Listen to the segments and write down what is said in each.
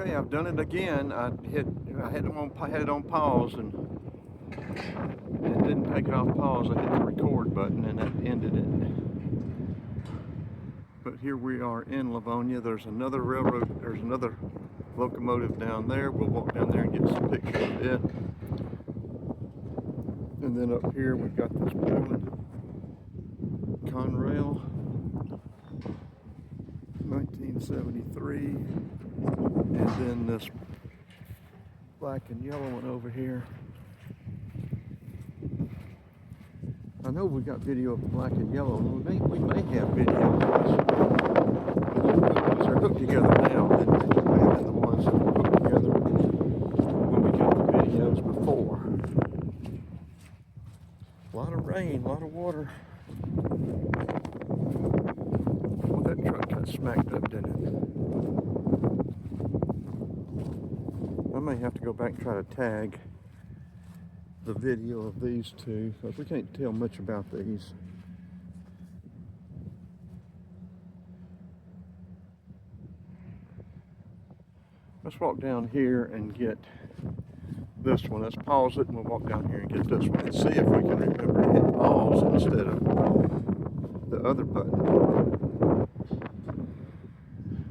Okay, I've done it again. I had it on pause and it didn't take it off pause. I hit the record button and that ended it. But here we are in Lavonia. There's another railroad, there's another locomotive down there. We'll walk down there and get some pictures of it. And then up here we've got this building, Conrail, 1973. And then this black and yellow one over here. I know we got video of the black and yellow. We may have video. They're hooked together now. And they may have been the ones that were hooked together when we got the videos before. A lot of rain, a lot of water. Well, that truck got smacked up, didn't it? I may have to go back and try to tag the video of these two, because we can't tell much about these. Let's walk down here and get this one. Let's pause it and we'll walk down here and get this one and see if we can remember to hit pause instead of the other button.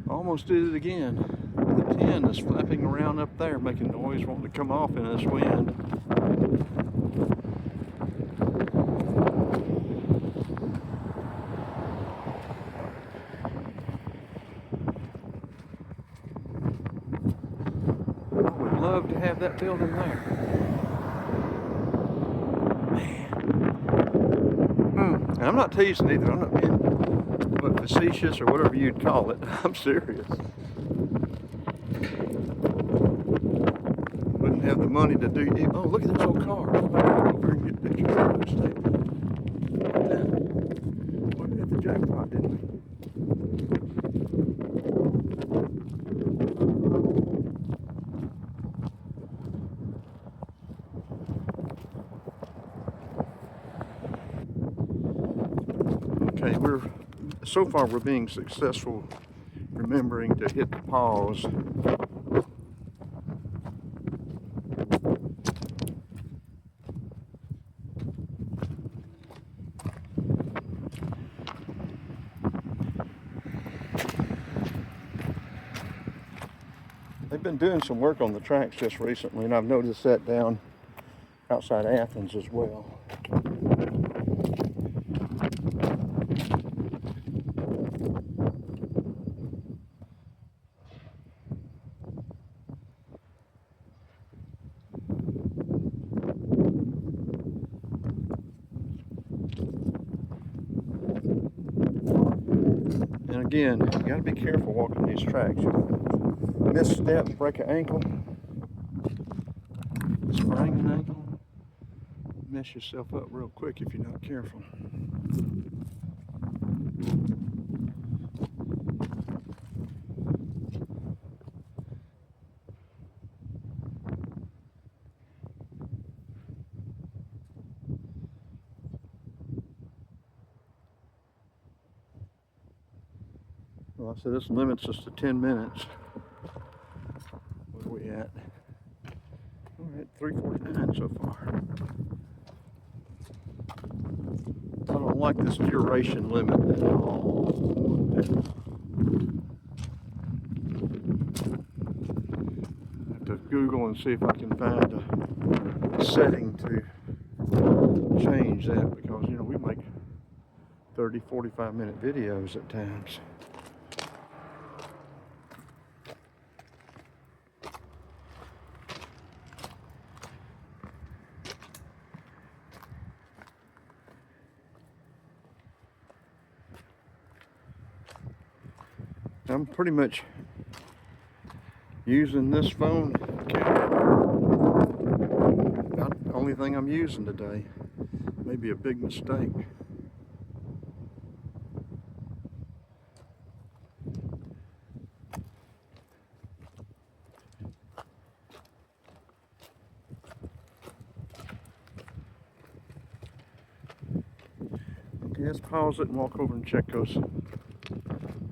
Almost did it again. The 10 is flapping around up there, making noise, wanting to come off in this wind. I would love to have that building there. Man. And I'm not teasing either. I'm not being facetious or whatever you'd call it. I'm serious. Wouldn't have the money to do. Oh, look at this old car. Go over and get pictures of this thing. We hit the jackpot, didn't we? Okay, so far we're being successful remembering to hit the pause. They've been doing some work on the tracks just recently, and I've noticed that down outside Athens as well. And again, you got to be careful walking these tracks. You misstep, break an ankle, sprain an ankle, mess yourself up real quick if you're not careful. Well, I said this limits us to 10 minutes. What are we at? We're at 3:49 so far. I don't like this duration limit at all. I have to Google and see if I can find a setting to change that, because, you know, we make 30, 45-minute videos at times. I'm pretty much using this phone camera. About the only thing I'm using today. Maybe a big mistake. Okay, let's pause it and walk over and check those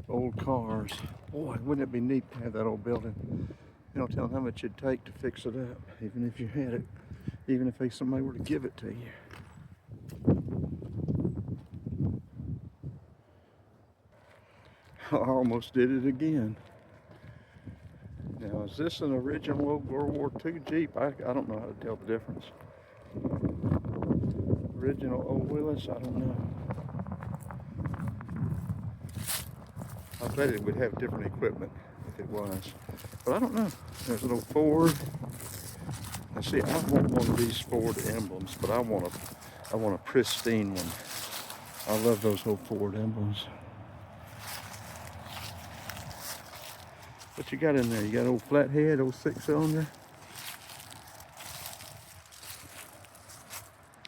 old cars. Boy, wouldn't it be neat to have that old building You know, tell them how much it'd take to fix it up, even if you had it, even if somebody were to give it to you. I almost did it again. Now, is this an original old World War II Jeep? I don't know how to tell the difference. Original old Willis, I don't know. I bet it would have different equipment if it was, but I don't know. There's an old Ford. Now see, I want one of these Ford emblems, but I want a pristine one. I love those old Ford emblems. What you got in there? You got old flathead, old 6-cylinder.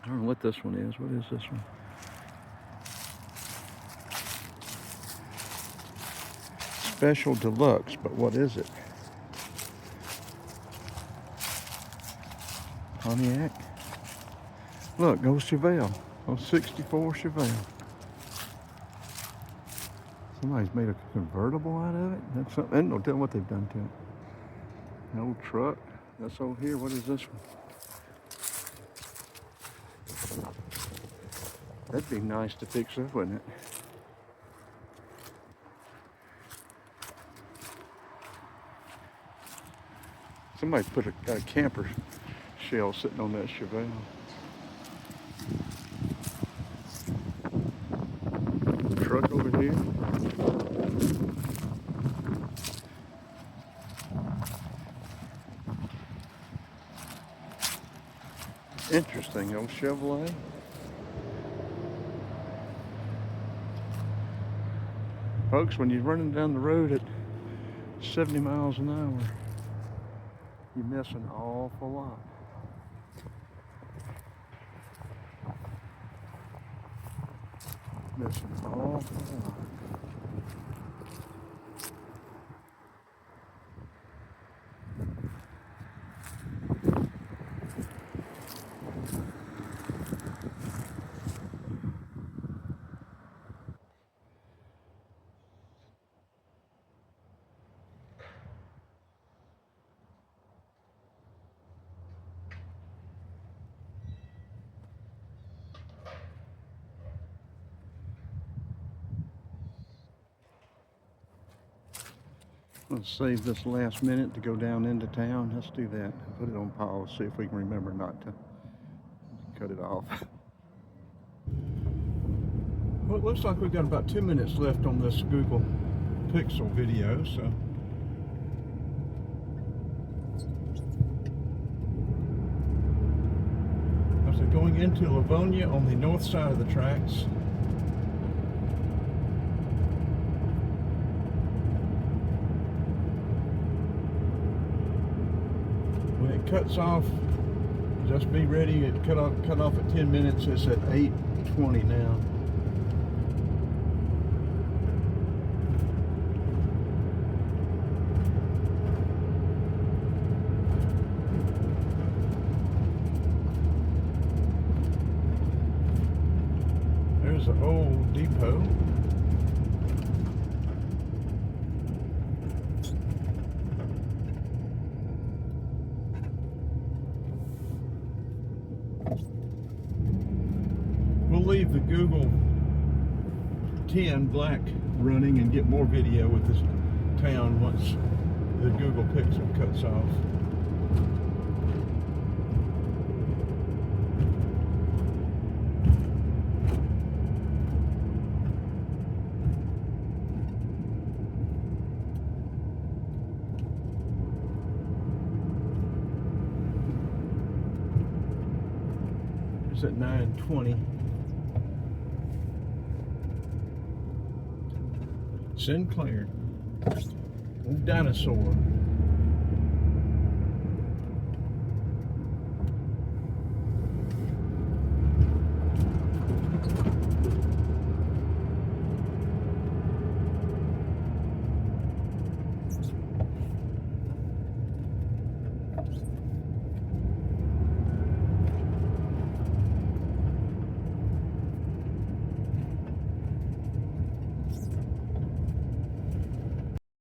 I don't know what this one is. What is this one? Special Deluxe, but what is it? Pontiac? Look, old Chevelle. Old 64 Chevelle. Somebody's made a convertible out of it. That's something. I don't know what they've done to it. An old truck. That's over here. What is this one? That'd be nice to fix up, wouldn't it? Somebody put a camper shell sitting on that Chevelle. Truck over here. Interesting, old Chevrolet. Folks, when you're running down the road at 70 miles an hour, you miss an awful lot. Miss an awful lot. Let's save this last minute to go down into town. Let's do that. Put it on pause, see if we can remember not to cut it off. Well, it looks like we've got about 2 minutes left on this Google Pixel video, so. So going into Lavonia on the north side of the tracks. When it cuts off, just be ready. It cut off at 10 minutes. It's at 8:20 now. There's an old depot. We'll leave the Google 10 black running and get more video with this town once the Google Pixel cuts off. It's at 9:20. Sinclair, old dinosaur.